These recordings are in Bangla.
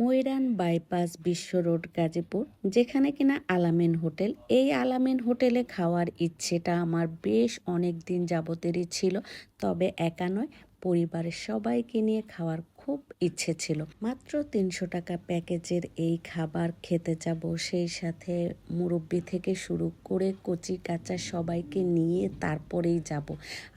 ময়রান বাইপাস বিশ্ব রোড গাজীপুর, যেখানে কিনা আলামিন হোটেল। এই আলামিন হোটেলে খাওয়ার ইচ্ছেটা আমার বেশ অনেক দিন যাবতেরই ছিল, তবে একা নয়, পরিবারের সবাইকে নিয়ে খাওয়ার খুব ইচ্ছে ছিল। মাত্র ৩০০ টাকা প্যাকেজের এই খাবার খেতে যাব, সেই সাথে মুরব্বি থেকে শুরু করে কচি কাঁচা সবাইকে নিয়ে তারপরেই যাব।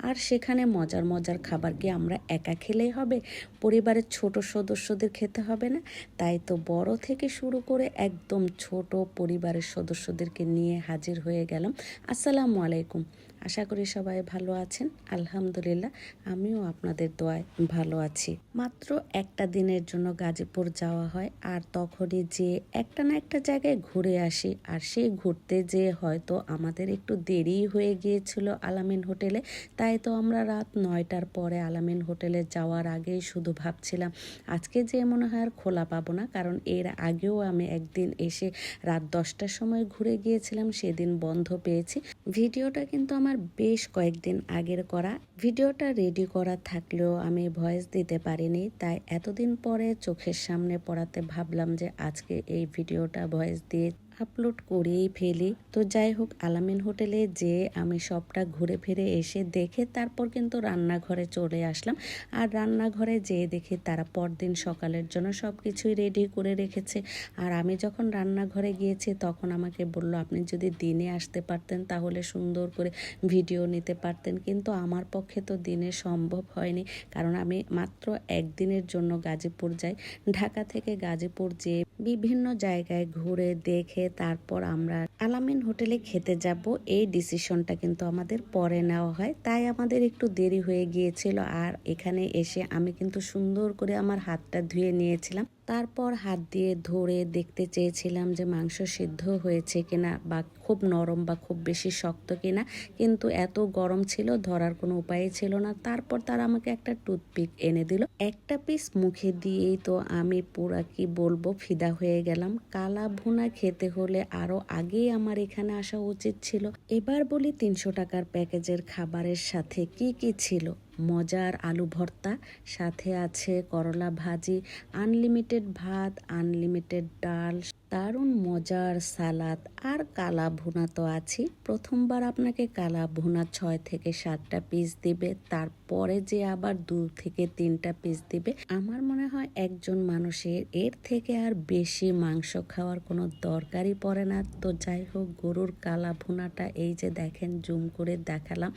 আর সেখানে মজার মজার খাবার কি আমরা একা খেলেই হবে? পরিবারের ছোট সদস্যদের খেতে হবে না? তাই তো বড় থেকে শুরু করে একদম ছোট পরিবারের সদস্যদেরকে নিয়ে হাজির হয়ে গেলাম। আসসালামু আলাইকুম। আশা করি সবাই ভালো আছেন। আলহামদুলিল্লাহ, আমিও আপনাদের দোয়ায় ভালো আছি। মাত্র একটা দিনের জন্য গাজীপুর যাওয়া হয়, আর তখনই যে একটা না একটা জায়গায় ঘুরে আসি। আর সেই ঘুরতে যেয়ে হয়তো আমাদের একটু দেরি হয়ে গিয়েছিল আলামিন হোটেলে। তাই তো আমরা রাত ৯টার পরে আলামিন হোটেলে যাওয়ার আগেই শুধু ভাবছিলাম আজকে যে মনে হয় আর খোলা পাবো না, কারণ এর আগেও আমি একদিন এসে রাত 10টার সময় ঘুরে গিয়েছিলাম, সেদিন বন্ধ পেয়েছি। ভিডিওটা কিন্তু আমার বেশ কয়েকদিন আগের করা। ভিডিওটা রেডি করা থাকলেও আমি ভয়েস দিতে পারিনি, তাই এতদিন পরে চোখের সামনে পড়াতে ভাবলাম যে আজকে এই ভিডিওটা ভয়েস দিয়ে আপলোড করেই ফেলি। তো যাই হোক, আলামিন হোটেলে যে আমি সবটা ঘুরে ফিরে এসে দেখে তারপর কিন্তু রান্নাঘরে চলে আসলাম। আর রান্নাঘরে যেয়ে দেখি তারা পরদিন সকালের জন্য সব কিছুই রেডি করে রেখেছে। আর আমি যখন রান্নাঘরে গিয়েছি তখন আমাকে বলল, আপনি যদি দিনে আসতে পারতেন তাহলে সুন্দর করে ভিডিও নিতে পারতেন, কিন্তু আমার পক্ষে তো দিনে সম্ভব হয়নি, কারণ আমি মাত্র একদিনের জন্য গাজীপুর যাই। ঢাকা থেকে গাজীপুর যেয়ে বিভিন্ন জায়গায় ঘুরে দেখে তারপর আমরা আলামিন হোটেলে খেতে যাব, এই ডিসিশনটা কিন্তু আমাদের পরে নেওয়া হয়। তাই আমাদের একটু দেরি হয়ে গিয়েছিল। আর এখানে এসে আমি কিন্তু সুন্দর করে আমার হাতটা ধুয়ে নিয়েছিলাম। তারপর হাত দিয়ে ধরে দেখতে চেয়েছিলাম যে মাংস সিদ্ধ হয়েছে কিনা, বা খুব নরম বা খুব বেশি শক্ত কিনা, কিন্তু এত গরম ছিল ধরার কোনো উপায় ছিল না। তারপর তারা আমাকে একটা টুথপিক এনে দিল, একটা পিস মুখে দিয়েই তো আমি পুরা কি বলবো ফিদা হয়ে গেলাম। কালা ভুনা খেতে হলে আরো আগেই আমার এখানে আসা উচিত ছিল। এবার বলি ৩০০ টাকার প্যাকেজের খাবারের সাথে কি কি ছিল। মজার আলু ভর্তা, সাথে আছে করলা ভাজি, আনলিমিটেড ভাত, আনলিমিটেড ডাল, দারুণ মজার সালাদ, আর কালা ভুনা তো আছে। প্রথমবার আপনাকে কালা ভুনা ৬ থেকে ৭টা পিস দিবে, তারপরে যে আবার ২ থেকে ৩টা পিস দিবে। আমার মনে হয় একজন মানুষের এর থেকে আর বেশি মাংস খাওয়ার কোনো দরকারই পড়ে না। তো যাই হোক, গরুর কালা ভুনাটা এই যে দেখেন, জুম করে দেখালাম,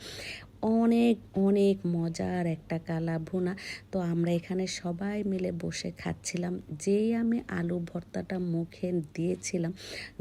অনেক অনেক মজার একটা কালা ভুনা। তো আমরা এখানে সবাই মিলে বসে খাচ্ছিলাম। যেই আমি আলু ভর্তাটা মুখে দিয়েছিলাম,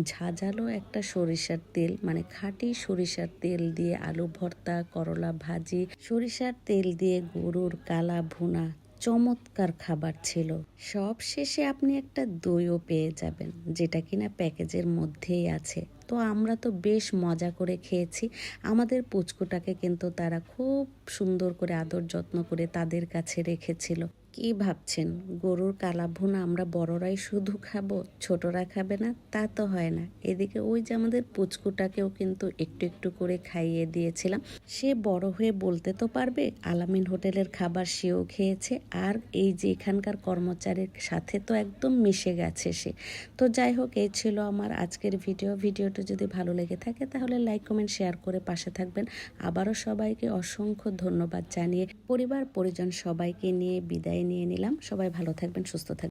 ঝাঁঝালো একটা সরিষার তেল, মানে খাঁটি সরিষার তেল দিয়ে আলু ভর্তা, করলা ভাজি, সরিষার তেল দিয়ে গরুর কালা ভুনা, চমৎকার খাবার ছিল। সব শেষে আপনি একটা দইও পেয়ে যাবেন, যেটা কিনা প্যাকেজের মধ্যেই আছে। তো আমরা তো বেশ মজা করে খেয়েছি। আমাদের পুচকুটাকে কিন্তু তারা খুব সুন্দর করে আদর যত্ন করে তাদের কাছে রেখেছিল। কি ভাবছেন, গরুর কালা ভুনা আমরা বড়রাই শুধু খাবো, ছোটরা খাবে না? তা তো হয় না। এদিকে ওই যে আমাদের পুচকুটাকেও কিন্তু একটু একটু করে খাইয়ে দিয়েছিলাম। সে বড় হয়ে বলতে তো পারবে আলামিন হোটেলের খাবার সেও খেয়েছে, আর এই যে এখানকার কর্মচারীর সাথে তো একদম মিশে গেছে সে। তো যাই হোক, এই ছিল আমার আজকের ভিডিওটা যদি ভালো লেগে থাকে তাহলে লাইক কমেন্ট শেয়ার করে পাশে থাকবেন। আবারও সবাইকে অসংখ্য ধন্যবাদ জানিয়ে পরিবার পরিজন সবাইকে নিয়ে বিদায় নিয়ে নিলাম। সবাই ভালো থাকবেন, সুস্থ থাকবেন।